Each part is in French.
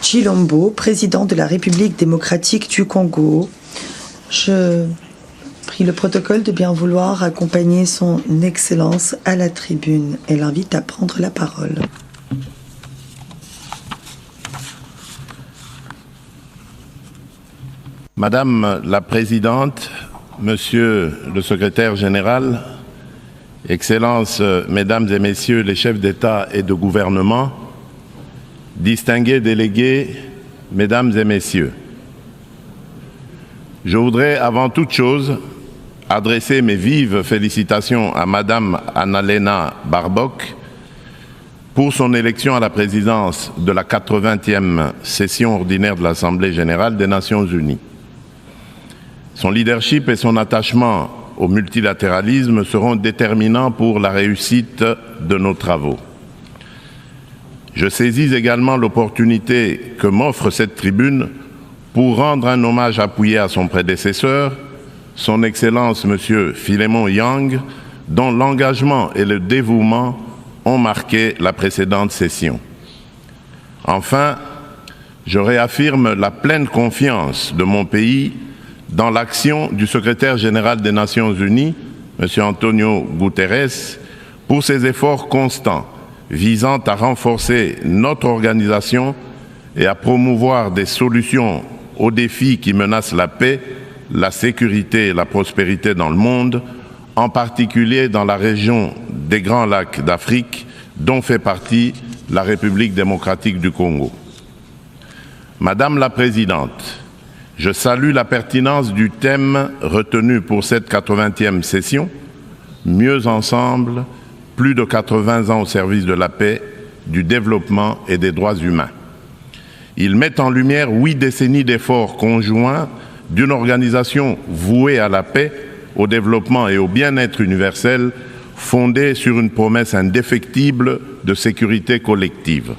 Chilombo, président de la République démocratique du Congo. Je prie le protocole de bien vouloir accompagner son Excellence à la tribune et l'invite à prendre la parole. Madame la Présidente, Monsieur le Secrétaire général, Excellences, Mesdames et Messieurs les chefs d'État et de gouvernement, distingués délégués, Mesdames et Messieurs, je voudrais avant toute chose adresser mes vives félicitations à Madame Annalena Baerbock pour son élection à la présidence de la 80e session ordinaire de l'Assemblée générale des Nations unies. Son leadership et son attachement au multilatéralisme seront déterminants pour la réussite de nos travaux. Je saisis également l'opportunité que m'offre cette tribune pour rendre un hommage appuyé à son prédécesseur, son Excellence M. Philémon Yang, dont l'engagement et le dévouement ont marqué la précédente session. Enfin, je réaffirme la pleine confiance de mon pays dans l'action du secrétaire général des Nations unies, M. Antonio Guterres, pour ses efforts constants visant à renforcer notre organisation et à promouvoir des solutions aux défis qui menacent la paix, la sécurité et la prospérité dans le monde, en particulier dans la région des Grands Lacs d'Afrique, dont fait partie la République démocratique du Congo. Madame la Présidente, je salue la pertinence du thème retenu pour cette 80e session, Mieux ensemble, plus de 80 ans au service de la paix, du développement et des droits humains. Il met en lumière 8 décennies d'efforts conjoints d'une organisation vouée à la paix, au développement et au bien-être universel, fondée sur une promesse indéfectible de sécurité collective.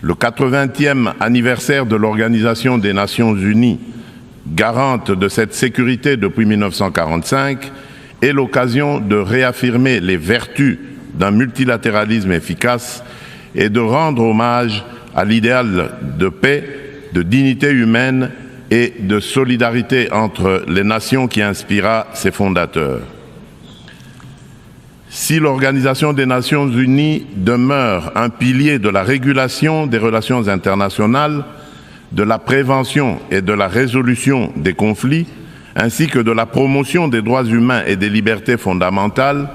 Le 80e anniversaire de l'Organisation des Nations Unies, garante de cette sécurité depuis 1945, est l'occasion de réaffirmer les vertus d'un multilatéralisme efficace et de rendre hommage à l'idéal de paix, de dignité humaine et de solidarité entre les nations qui inspira ses fondateurs. Si l'Organisation des Nations Unies demeure un pilier de la régulation des relations internationales, de la prévention et de la résolution des conflits, ainsi que de la promotion des droits humains et des libertés fondamentales,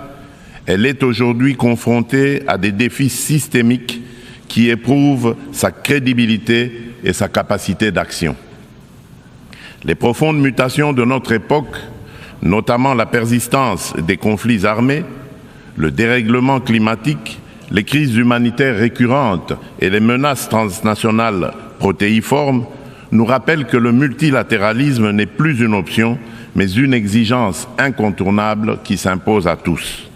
elle est aujourd'hui confrontée à des défis systémiques qui éprouvent sa crédibilité et sa capacité d'action. Les profondes mutations de notre époque, notamment la persistance des conflits armés, le dérèglement climatique, les crises humanitaires récurrentes et les menaces transnationales protéiformes nous rappellent que le multilatéralisme n'est plus une option, mais une exigence incontournable qui s'impose à tous.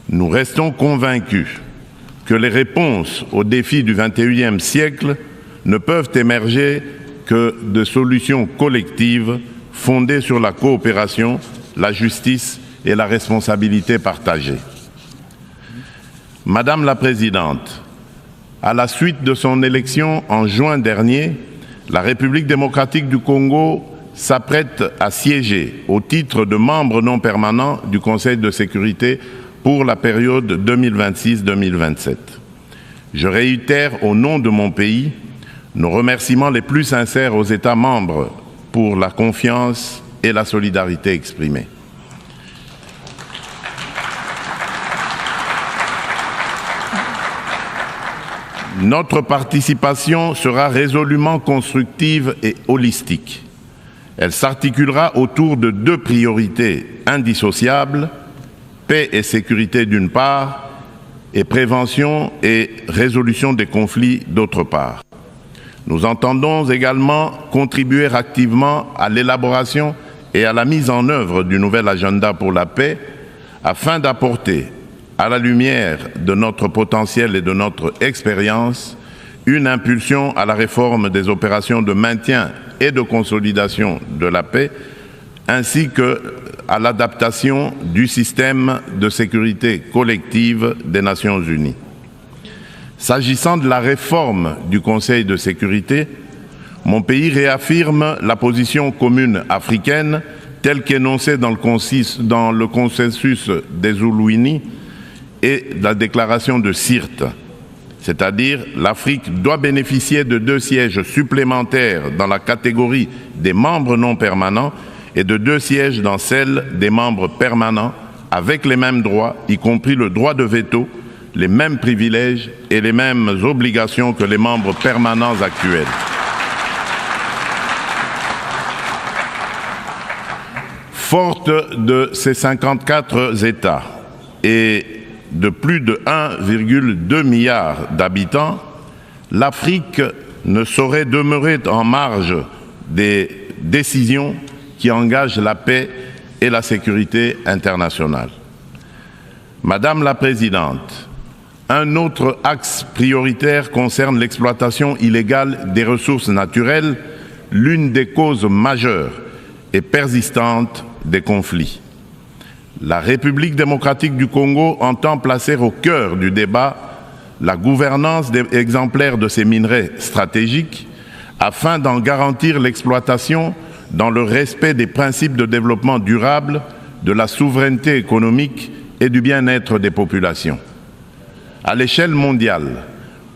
Nous restons convaincus que les réponses aux défis du XXIe siècle ne peuvent émerger que de solutions collectives fondées sur la coopération, la justice et la responsabilité partagée. Madame la Présidente, à la suite de son élection en juin dernier, la République démocratique du Congo s'apprête à siéger au titre de membre non permanent du Conseil de sécurité pour la période 2026-2027. Je réitère au nom de mon pays nos remerciements les plus sincères aux États membres pour la confiance et la solidarité exprimées. Notre participation sera résolument constructive et holistique. Elle s'articulera autour de 2 priorités indissociables, paix et sécurité d'une part, et prévention et résolution des conflits d'autre part. Nous entendons également contribuer activement à l'élaboration et à la mise en œuvre du nouvel agenda pour la paix afin d'apporter, à la lumière de notre potentiel et de notre expérience, une impulsion à la réforme des opérations de maintien et de consolidation de la paix, ainsi qu'à l'adaptation du système de sécurité collective des Nations Unies. S'agissant de la réforme du Conseil de sécurité, mon pays réaffirme la position commune africaine telle qu'énoncée dans le consensus des Oulouini et la déclaration de Sirte. C'est-à-dire, l'Afrique doit bénéficier de 2 sièges supplémentaires dans la catégorie des membres non permanents et de 2 sièges dans celle des membres permanents, avec les mêmes droits, y compris le droit de veto, les mêmes privilèges et les mêmes obligations que les membres permanents actuels. Forte de ces 54 États et de plus de 1,2 milliard d'habitants, l'Afrique ne saurait demeurer en marge des décisions qui engagent la paix et la sécurité internationale. Madame la Présidente, un autre axe prioritaire concerne l'exploitation illégale des ressources naturelles, l'une des causes majeures et persistantes des conflits. La République démocratique du Congo entend placer au cœur du débat la gouvernance exemplaire de ces minerais stratégiques afin d'en garantir l'exploitation dans le respect des principes de développement durable, de la souveraineté économique et du bien-être des populations. À l'échelle mondiale,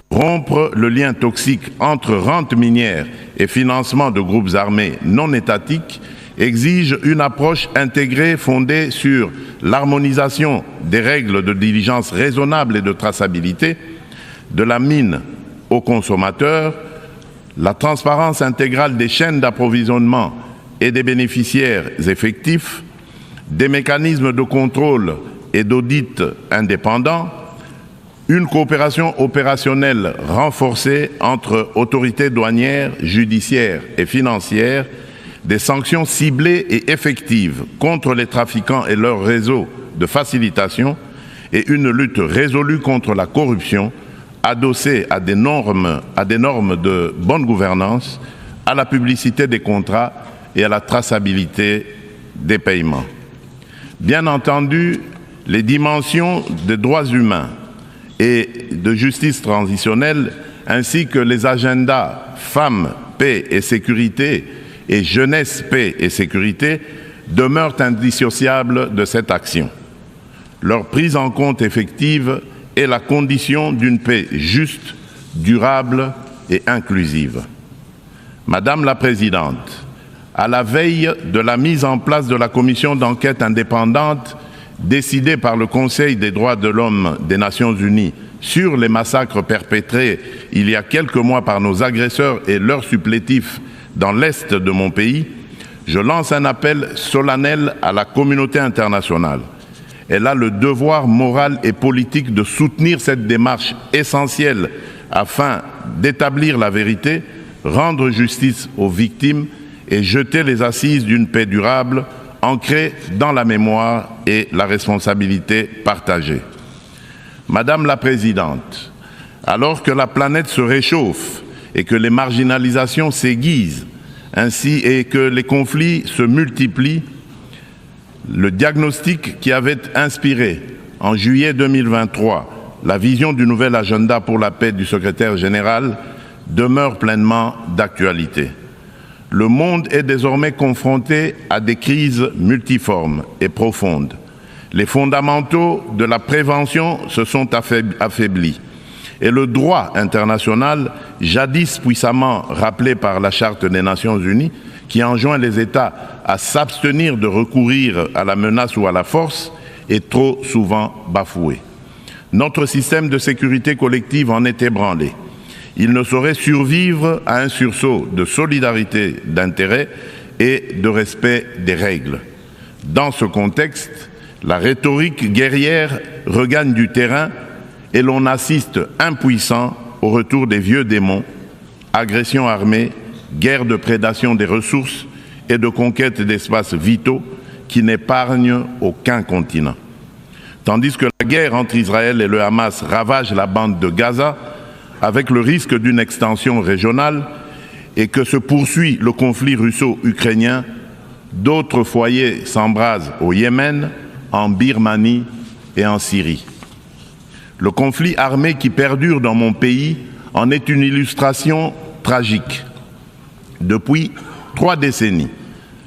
rompre le lien toxique entre rente minière et financement de groupes armés non étatiques exige une approche intégrée fondée sur l'harmonisation des règles de diligence raisonnable et de traçabilité, de la mine au consommateur, la transparence intégrale des chaînes d'approvisionnement et des bénéficiaires effectifs, des mécanismes de contrôle et d'audit indépendants, une coopération opérationnelle renforcée entre autorités douanières, judiciaires et financières, des sanctions ciblées et effectives contre les trafiquants et leurs réseaux de facilitation et une lutte résolue contre la corruption adossée à des normes de bonne gouvernance, à la publicité des contrats et à la traçabilité des paiements. Bien entendu, les dimensions des droits humains et de justice transitionnelle ainsi que les agendas femmes, paix et sécurité et jeunesse, paix et sécurité demeurent indissociables de cette action. Leur prise en compte effective est la condition d'une paix juste, durable et inclusive. Madame la Présidente, à la veille de la mise en place de la commission d'enquête indépendante décidée par le Conseil des droits de l'homme des Nations Unies sur les massacres perpétrés il y a quelques mois par nos agresseurs et leurs supplétifs dans l'Est de mon pays, je lance un appel solennel à la communauté internationale. Elle a le devoir moral et politique de soutenir cette démarche essentielle afin d'établir la vérité, rendre justice aux victimes et jeter les assises d'une paix durable ancrée dans la mémoire et la responsabilité partagée. Madame la Présidente, alors que la planète se réchauffe et que les marginalisations s'aiguisent, ainsi et que les conflits se multiplient, le diagnostic qui avait inspiré en juillet 2023 la vision du nouvel agenda pour la paix du secrétaire général demeure pleinement d'actualité. Le monde est désormais confronté à des crises multiformes et profondes. Les fondamentaux de la prévention se sont affaiblis. Et le droit international, jadis puissamment rappelé par la Charte des Nations Unies, qui enjoint les États à s'abstenir de recourir à la menace ou à la force, est trop souvent bafoué. Notre système de sécurité collective en est ébranlé. Il ne saurait survivre à un sursaut de solidarité d'intérêt et de respect des règles. Dans ce contexte, la rhétorique guerrière regagne du terrain et l'on assiste impuissant au retour des vieux démons, agressions armées, guerre de prédation des ressources et de conquête d'espaces vitaux qui n'épargnent aucun continent. Tandis que la guerre entre Israël et le Hamas ravage la bande de Gaza, avec le risque d'une extension régionale, et que se poursuit le conflit russo-ukrainien, d'autres foyers s'embrasent au Yémen, en Birmanie et en Syrie. Le conflit armé qui perdure dans mon pays en est une illustration tragique. Depuis 3 décennies,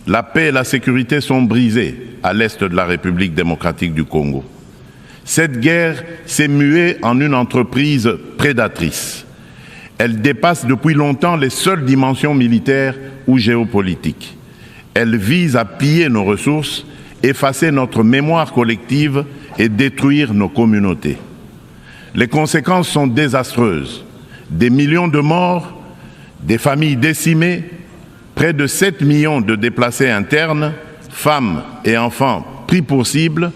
la paix et la sécurité sont brisées à l'est de la République démocratique du Congo. Cette guerre s'est muée en une entreprise prédatrice. Elle dépasse depuis longtemps les seules dimensions militaires ou géopolitiques. Elle vise à piller nos ressources, effacer notre mémoire collective et détruire nos communautés. Les conséquences sont désastreuses. Des millions de morts, des familles décimées, près de 7 millions de déplacés internes, femmes et enfants pris pour cible,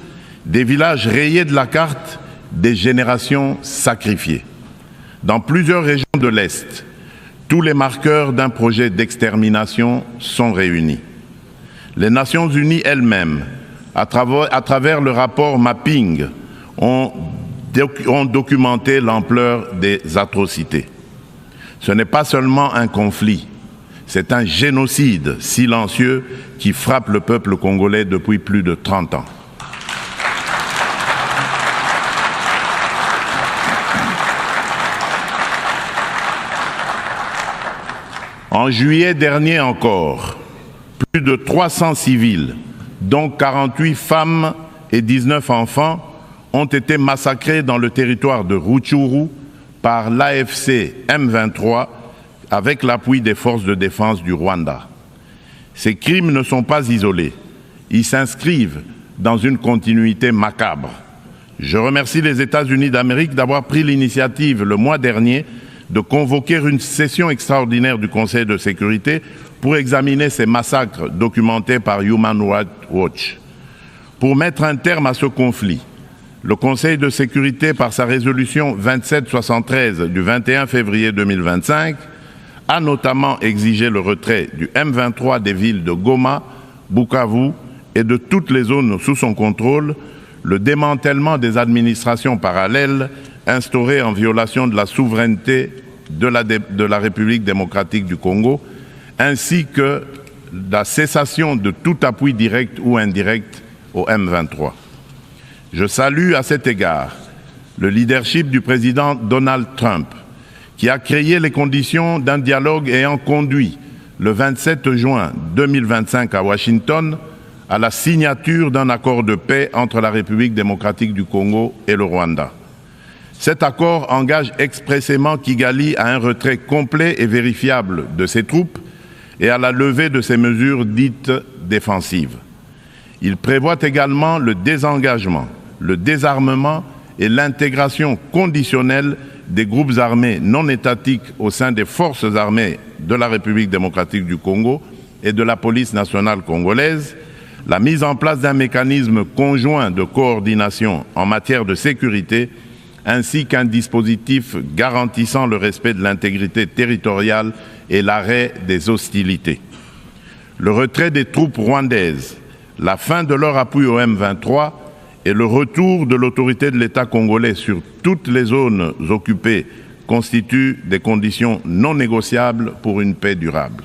des villages rayés de la carte, des générations sacrifiées. Dans plusieurs régions de l'Est, tous les marqueurs d'un projet d'extermination sont réunis. Les Nations Unies elles-mêmes, à travers le rapport Mapping, ont documenté l'ampleur des atrocités. Ce n'est pas seulement un conflit, c'est un génocide silencieux qui frappe le peuple congolais depuis plus de 30 ans. En juillet dernier encore, plus de 300 civils, dont 48 femmes et 19 enfants, ont été massacrés dans le territoire de Rutshuru par l'AFC M23 avec l'appui des forces de défense du Rwanda. Ces crimes ne sont pas isolés, ils s'inscrivent dans une continuité macabre. Je remercie les États-Unis d'Amérique d'avoir pris l'initiative le mois dernier de convoquer une session extraordinaire du Conseil de sécurité pour examiner ces massacres documentés par Human Rights Watch. Pour mettre un terme à ce conflit, le Conseil de sécurité, par sa résolution 2773 du 21 février 2025, a notamment exigé le retrait du M23 des villes de Goma, Bukavu et de toutes les zones sous son contrôle, le démantèlement des administrations parallèles instaurées en violation de la souveraineté de la République démocratique du Congo, ainsi que la cessation de tout appui direct ou indirect au M23. Je salue à cet égard le leadership du président Donald Trump, qui a créé les conditions d'un dialogue ayant conduit le 27 juin 2025 à Washington à la signature d'un accord de paix entre la République démocratique du Congo et le Rwanda. Cet accord engage expressément Kigali à un retrait complet et vérifiable de ses troupes et à la levée de ses mesures dites défensives. Il prévoit également le désengagement, le désarmement et l'intégration conditionnelle des groupes armés non étatiques au sein des forces armées de la République démocratique du Congo et de la police nationale congolaise, la mise en place d'un mécanisme conjoint de coordination en matière de sécurité, ainsi qu'un dispositif garantissant le respect de l'intégrité territoriale et l'arrêt des hostilités. Le retrait des troupes rwandaises, la fin de leur appui au M23 et le retour de l'autorité de l'État congolais sur toutes les zones occupées constituent des conditions non négociables pour une paix durable.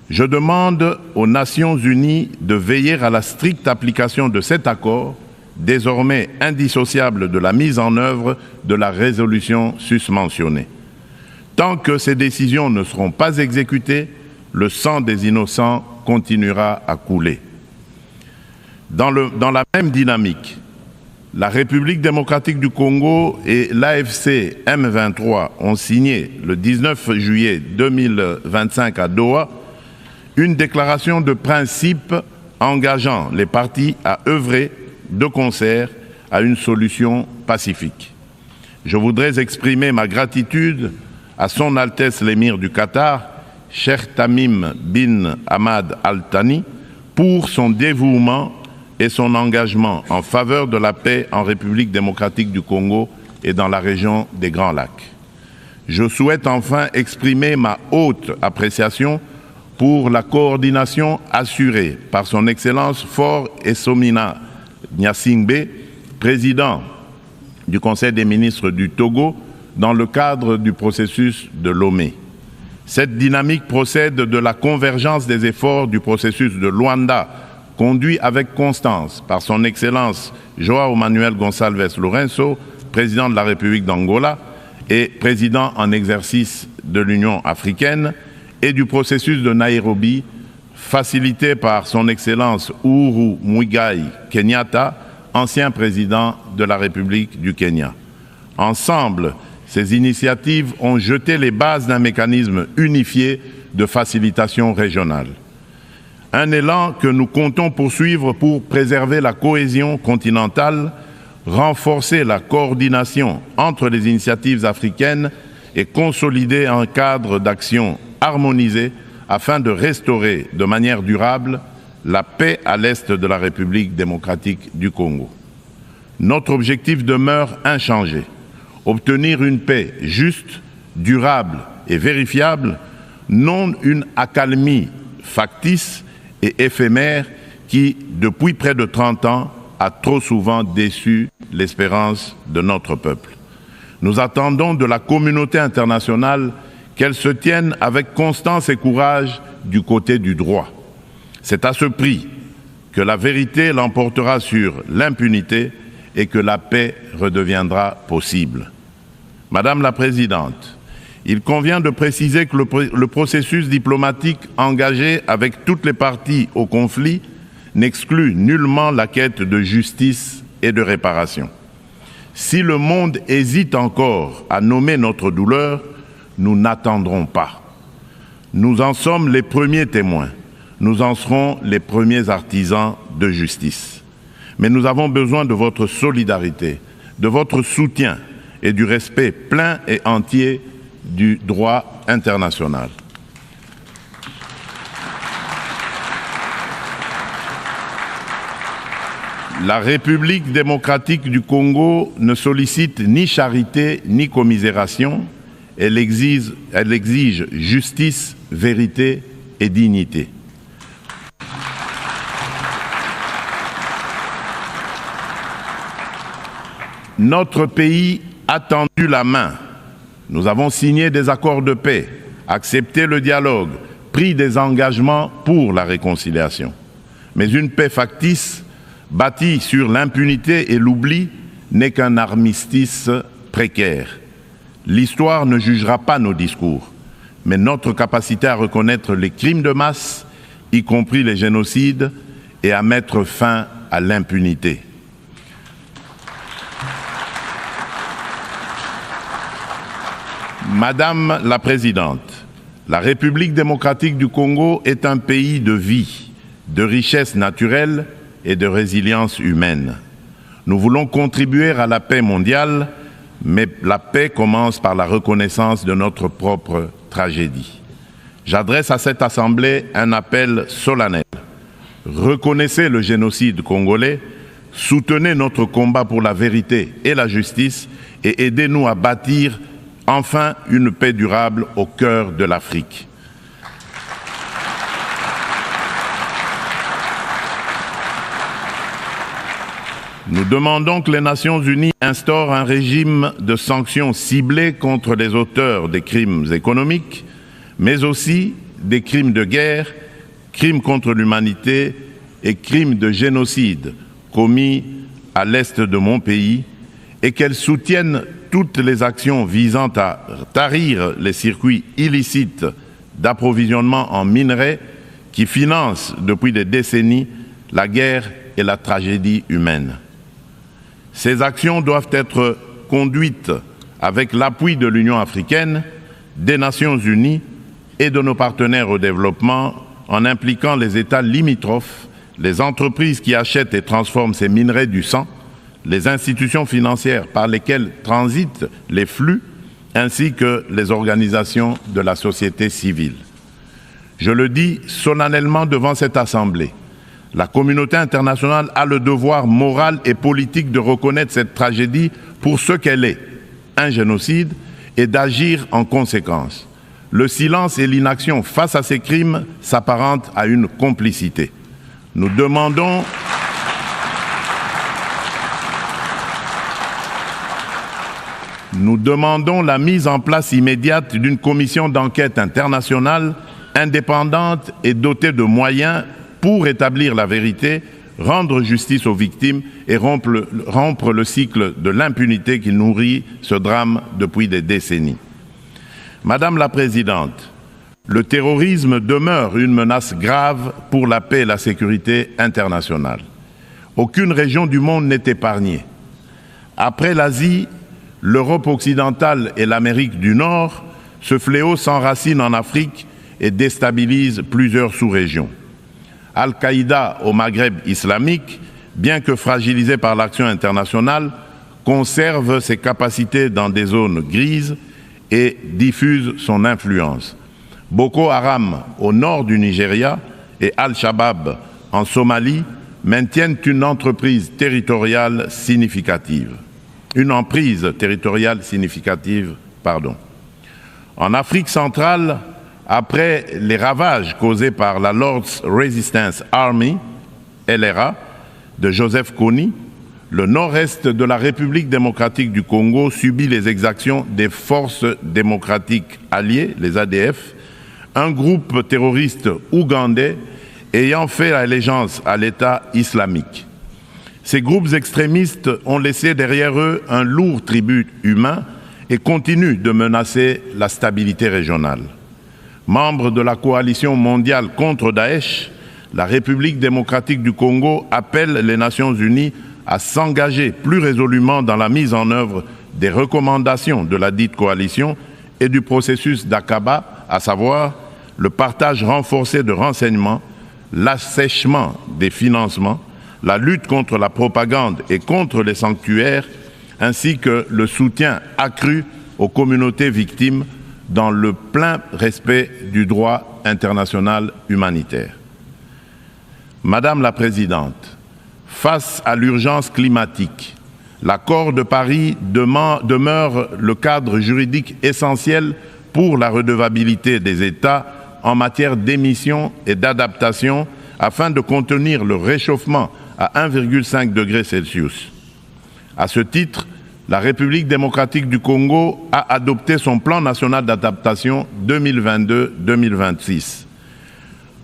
Je demande aux Nations Unies de veiller à la stricte application de cet accord, désormais indissociable de la mise en œuvre de la résolution susmentionnée. Tant que ces décisions ne seront pas exécutées, le sang des innocents continuera à couler. Dans la même dynamique, la République démocratique du Congo et l'AFC M23 ont signé le 19 juillet 2025 à Doha une déclaration de principe engageant les parties à œuvrer de concert à une solution pacifique. Je voudrais exprimer ma gratitude à Son Altesse l'Émir du Qatar, Cheikh Tamim bin Hamad Al Thani, pour son dévouement et son engagement en faveur de la paix en République démocratique du Congo et dans la région des Grands Lacs. Je souhaite enfin exprimer ma haute appréciation pour la coordination assurée par son Excellence Faure Essomina Gnassingbé, président du Conseil des ministres du Togo, dans le cadre du processus de Lomé. Cette dynamique procède de la convergence des efforts du processus de Luanda conduit avec constance par son Excellence João Manuel Gonçalves Lourenço, président de la République d'Angola et président en exercice de l'Union africaine, et du processus de Nairobi, facilité par son Excellence Uhuru Muigai Kenyatta, ancien président de la République du Kenya. Ensemble, ces initiatives ont jeté les bases d'un mécanisme unifié de facilitation régionale. Un élan que nous comptons poursuivre pour préserver la cohésion continentale, renforcer la coordination entre les initiatives africaines et consolider un cadre d'action harmonisé afin de restaurer de manière durable la paix à l'est de la République démocratique du Congo. Notre objectif demeure inchangé: obtenir une paix juste, durable et vérifiable, non une accalmie factice et éphémère qui, depuis près de 30 ans, a trop souvent déçu l'espérance de notre peuple. Nous attendons de la communauté internationale qu'elle se tienne avec constance et courage du côté du droit. C'est à ce prix que la vérité l'emportera sur l'impunité et que la paix redeviendra possible. Madame la Présidente, il convient de préciser que le processus diplomatique engagé avec toutes les parties au conflit n'exclut nullement la quête de justice et de réparation. Si le monde hésite encore à nommer notre douleur, nous n'attendrons pas. Nous en sommes les premiers témoins. Nous en serons les premiers artisans de justice. Mais nous avons besoin de votre solidarité, de votre soutien et du respect plein et entier du droit international. La République démocratique du Congo ne sollicite ni charité ni commisération. Elle exige justice, vérité et dignité. Notre pays a tendu la main. Nous avons signé des accords de paix, accepté le dialogue, pris des engagements pour la réconciliation. Mais une paix factice, bâtie sur l'impunité et l'oubli, n'est qu'un armistice précaire. L'histoire ne jugera pas nos discours, mais notre capacité à reconnaître les crimes de masse, y compris les génocides, et à mettre fin à l'impunité. Madame la Présidente, la République démocratique du Congo est un pays de vie, de richesse naturelle et de résilience humaine. Nous voulons contribuer à la paix mondiale, mais la paix commence par la reconnaissance de notre propre tragédie. J'adresse à cette Assemblée un appel solennel. Reconnaissez le génocide congolais, soutenez notre combat pour la vérité et la justice et aidez-nous à bâtir enfin une paix durable au cœur de l'Afrique. Nous demandons que les Nations Unies instaurent un régime de sanctions ciblées contre les auteurs des crimes économiques, mais aussi des crimes de guerre, crimes contre l'humanité et crimes de génocide commis à l'est de mon pays, et qu'elles soutiennent toutes les actions visant à tarir les circuits illicites d'approvisionnement en minerais qui financent depuis des décennies la guerre et la tragédie humaine. Ces actions doivent être conduites avec l'appui de l'Union africaine, des Nations unies et de nos partenaires au développement, en impliquant les États limitrophes, les entreprises qui achètent et transforment ces minerais du sang, les institutions financières par lesquelles transitent les flux, ainsi que les organisations de la société civile. Je le dis solennellement devant cette Assemblée, la communauté internationale a le devoir moral et politique de reconnaître cette tragédie pour ce qu'elle est, un génocide, et d'agir en conséquence. Le silence et l'inaction face à ces crimes s'apparentent à une complicité. Nous demandons la mise en place immédiate d'une commission d'enquête internationale indépendante et dotée de moyens pour établir la vérité, rendre justice aux victimes et rompre le cycle de l'impunité qui nourrit ce drame depuis des décennies. Madame la Présidente, le terrorisme demeure une menace grave pour la paix et la sécurité internationale. Aucune région du monde n'est épargnée. Après l'Asie, l'Europe occidentale et l'Amérique du Nord, ce fléau s'enracine en Afrique et déstabilise plusieurs sous-régions. Al-Qaïda au Maghreb islamique, bien que fragilisé par l'action internationale, conserve ses capacités dans des zones grises et diffuse son influence. Boko Haram au nord du Nigeria et Al-Shabaab en Somalie maintiennent une emprise territoriale significative. En Afrique centrale, après les ravages causés par la Lord's Resistance Army, LRA, de Joseph Kony, le nord-est de la République démocratique du Congo subit les exactions des forces démocratiques alliées, les ADF, un groupe terroriste ougandais ayant fait allégeance à l'État islamique. Ces groupes extrémistes ont laissé derrière eux un lourd tribut humain et continuent de menacer la stabilité régionale. Membre de la coalition mondiale contre Daesh, la République démocratique du Congo appelle les Nations unies à s'engager plus résolument dans la mise en œuvre des recommandations de la dite coalition et du processus d'Aqaba, à savoir le partage renforcé de renseignements, l'assèchement des financements, la lutte contre la propagande et contre les sanctuaires, ainsi que le soutien accru aux communautés victimes dans le plein respect du droit international humanitaire. Madame la Présidente, face à l'urgence climatique, l'accord de Paris demeure le cadre juridique essentiel pour la redevabilité des États en matière d'émissions et d'adaptation afin de contenir le réchauffement à 1,5 degré Celsius. À ce titre, la République démocratique du Congo a adopté son plan national d'adaptation 2022-2026.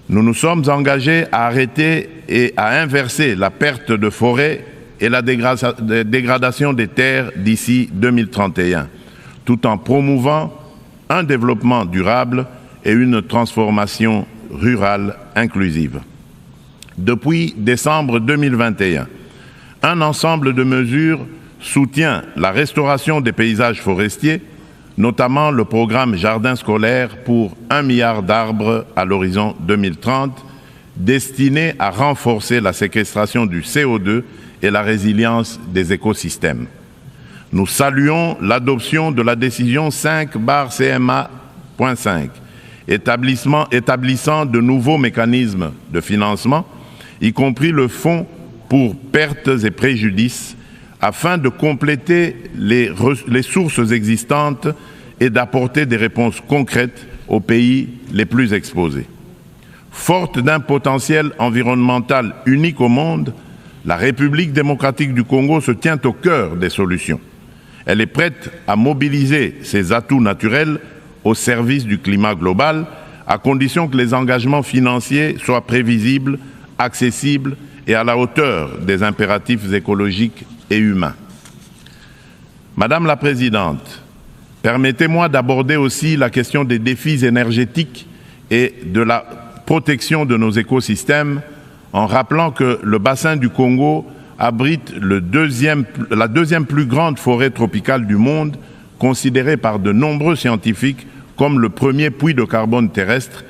Nous nous sommes engagés à arrêter et à inverser la perte de forêt et la dégradation des terres d'ici 2031, tout en promouvant un développement durable et une transformation rurale inclusive. Depuis décembre 2021, un ensemble de mesures soutient la restauration des paysages forestiers, notamment le programme Jardin scolaire pour 1 milliard d'arbres à l'horizon 2030, destiné à renforcer la séquestration du CO2 et la résilience des écosystèmes. Nous saluons l'adoption de la décision 5/CMA.5, établissant de nouveaux mécanismes de financement, y compris le fonds pour pertes et préjudices, afin de compléter les sources existantes et d'apporter des réponses concrètes aux pays les plus exposés. Forte d'un potentiel environnemental unique au monde, la République démocratique du Congo se tient au cœur des solutions. Elle est prête à mobiliser ses atouts naturels au service du climat global, à condition que les engagements financiers soient prévisibles, accessibles et à la hauteur des impératifs écologiques et humains. Madame la Présidente, permettez-moi d'aborder aussi la question des défis énergétiques et de la protection de nos écosystèmes en rappelant que le bassin du Congo abrite la deuxième plus grande forêt tropicale du monde, considérée par de nombreux scientifiques comme le premier puits de carbone terrestre,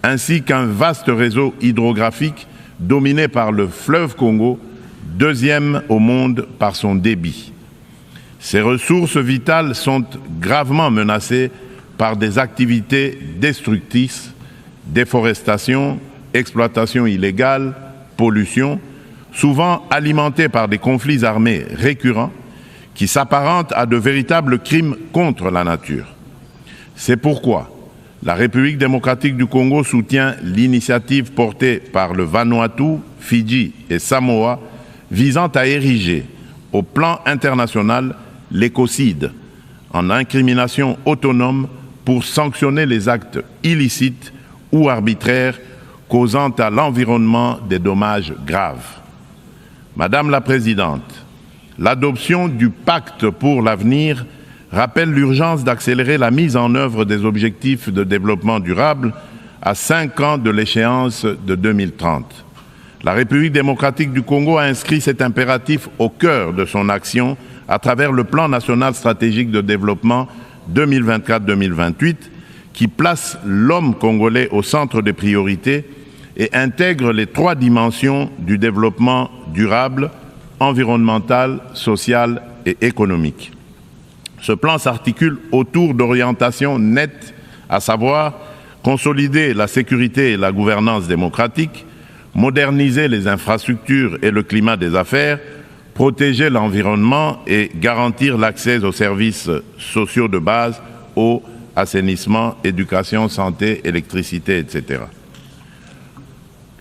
ainsi qu'un vaste réseau hydrographique dominé par le fleuve Congo, deuxième au monde par son débit. Ces ressources vitales sont gravement menacées par des activités destructrices, déforestation, exploitation illégale, pollution, souvent alimentées par des conflits armés récurrents qui s'apparentent à de véritables crimes contre la nature. C'est pourquoi la République démocratique du Congo soutient l'initiative portée par le Vanuatu, Fidji et Samoa visant à ériger au plan international l'écocide en incrimination autonome pour sanctionner les actes illicites ou arbitraires causant à l'environnement des dommages graves. Madame la Présidente, l'adoption du Pacte pour l'avenir rappelle l'urgence d'accélérer la mise en œuvre des objectifs de développement durable à 5 ans de l'échéance de 2030. La République démocratique du Congo a inscrit cet impératif au cœur de son action à travers le Plan national stratégique de développement 2024-2028 qui place l'homme congolais au centre des priorités et intègre les 3 dimensions du développement durable, environnemental, social et économique. Ce plan s'articule autour d'orientations nettes, à savoir consolider la sécurité et la gouvernance démocratique, moderniser les infrastructures et le climat des affaires, protéger l'environnement et garantir l'accès aux services sociaux de base, eau, assainissement, éducation, santé, électricité, etc.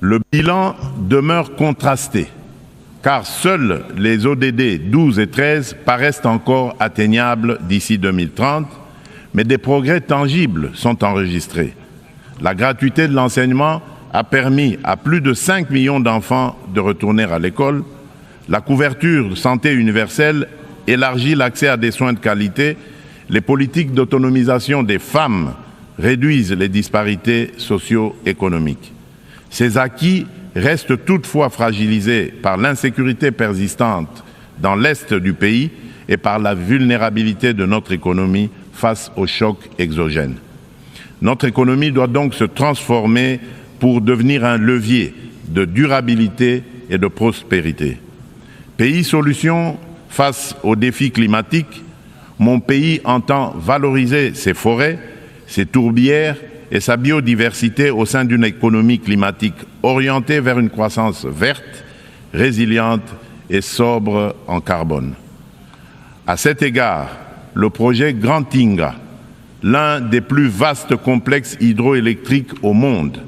Le bilan demeure contrasté, car seuls les ODD 12 et 13 paraissent encore atteignables d'ici 2030, mais des progrès tangibles sont enregistrés. La gratuité de l'enseignement a permis à plus de 5 millions d'enfants de retourner à l'école. La couverture de santé universelle élargit l'accès à des soins de qualité. Les politiques d'autonomisation des femmes réduisent les disparités socio-économiques. Ces acquis restent toutefois fragilisés par l'insécurité persistante dans l'est du pays et par la vulnérabilité de notre économie face aux chocs exogènes. Notre économie doit donc se transformer pour devenir un levier de durabilité et de prospérité. Pays solution face aux défis climatiques, mon pays entend valoriser ses forêts, ses tourbières et sa biodiversité au sein d'une économie climatique orientée vers une croissance verte, résiliente et sobre en carbone. À cet égard, le projet Grand Tinga, l'un des plus vastes complexes hydroélectriques au monde,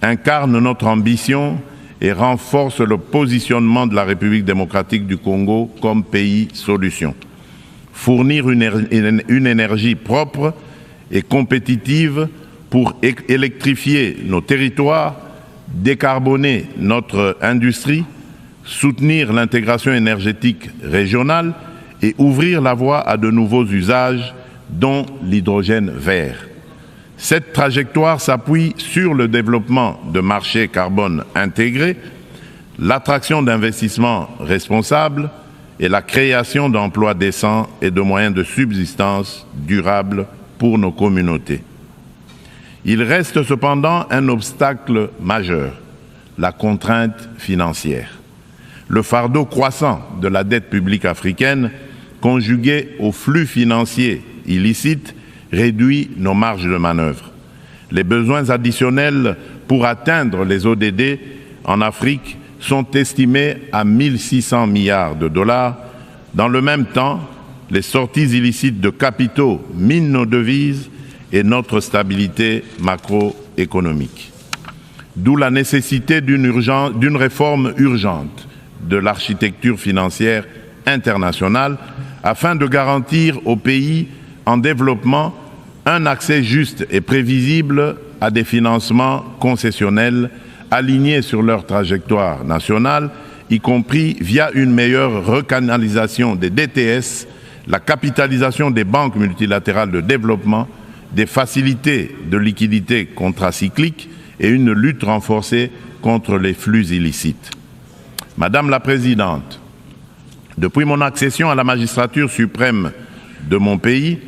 incarne notre ambition et renforce le positionnement de la République démocratique du Congo comme pays solution. Fournir une énergie propre et compétitive pour électrifier nos territoires, décarboner notre industrie, soutenir l'intégration énergétique régionale et ouvrir la voie à de nouveaux usages, dont l'hydrogène vert. Cette trajectoire s'appuie sur le développement de marchés carbone intégrés, l'attraction d'investissements responsables et la création d'emplois décents et de moyens de subsistance durables pour nos communautés. Il reste cependant un obstacle majeur, la contrainte financière. Le fardeau croissant de la dette publique africaine, conjugué aux flux financiers illicites, réduit nos marges de manœuvre. Les besoins additionnels pour atteindre les ODD en Afrique sont estimés à 1 600 milliards de dollars. Dans le même temps, les sorties illicites de capitaux minent nos devises et notre stabilité macroéconomique. D'où la nécessité d'une réforme urgente de l'architecture financière internationale afin de garantir aux pays en développement un accès juste et prévisible à des financements concessionnels alignés sur leur trajectoire nationale, y compris via une meilleure recanalisation des DTS, la capitalisation des banques multilatérales de développement, des facilités de liquidité contracycliques et une lutte renforcée contre les flux illicites. Madame la Présidente, depuis mon accession à la magistrature suprême de mon pays,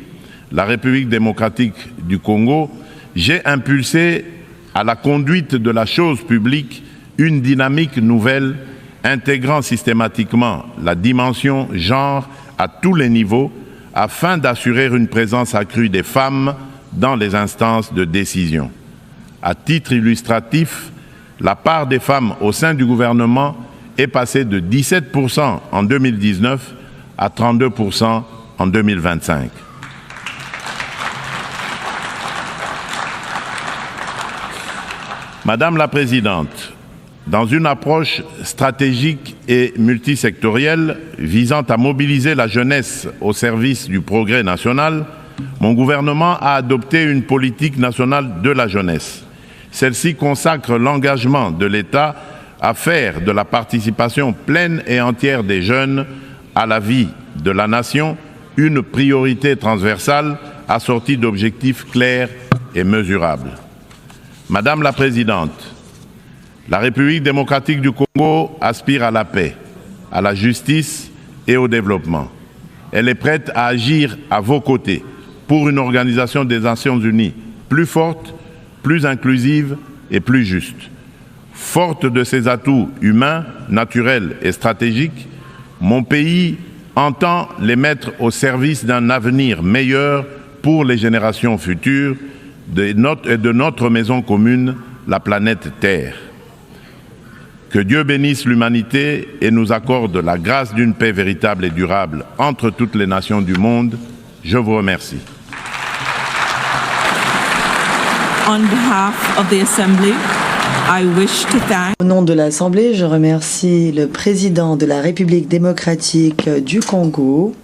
la République démocratique du Congo, j'ai impulsé à la conduite de la chose publique une dynamique nouvelle intégrant systématiquement la dimension genre à tous les niveaux afin d'assurer une présence accrue des femmes dans les instances de décision. À titre illustratif, la part des femmes au sein du gouvernement est passée de 17% en 2019 à 32% en 2025. Madame la Présidente, dans une approche stratégique et multisectorielle visant à mobiliser la jeunesse au service du progrès national, mon gouvernement a adopté une politique nationale de la jeunesse. Celle-ci consacre l'engagement de l'État à faire de la participation pleine et entière des jeunes à la vie de la nation une priorité transversale assortie d'objectifs clairs et mesurables. Madame la Présidente, la République démocratique du Congo aspire à la paix, à la justice et au développement. Elle est prête à agir à vos côtés pour une organisation des Nations Unies plus forte, plus inclusive et plus juste. Forte de ses atouts humains, naturels et stratégiques, mon pays entend les mettre au service d'un avenir meilleur pour les générations futures et de notre maison commune, la planète Terre. Que Dieu bénisse l'humanité et nous accorde la grâce d'une paix véritable et durable entre toutes les nations du monde. Je vous remercie. On behalf of the Assembly, I wish to thank... Au nom de l'Assemblée, je remercie le président de la République démocratique du Congo,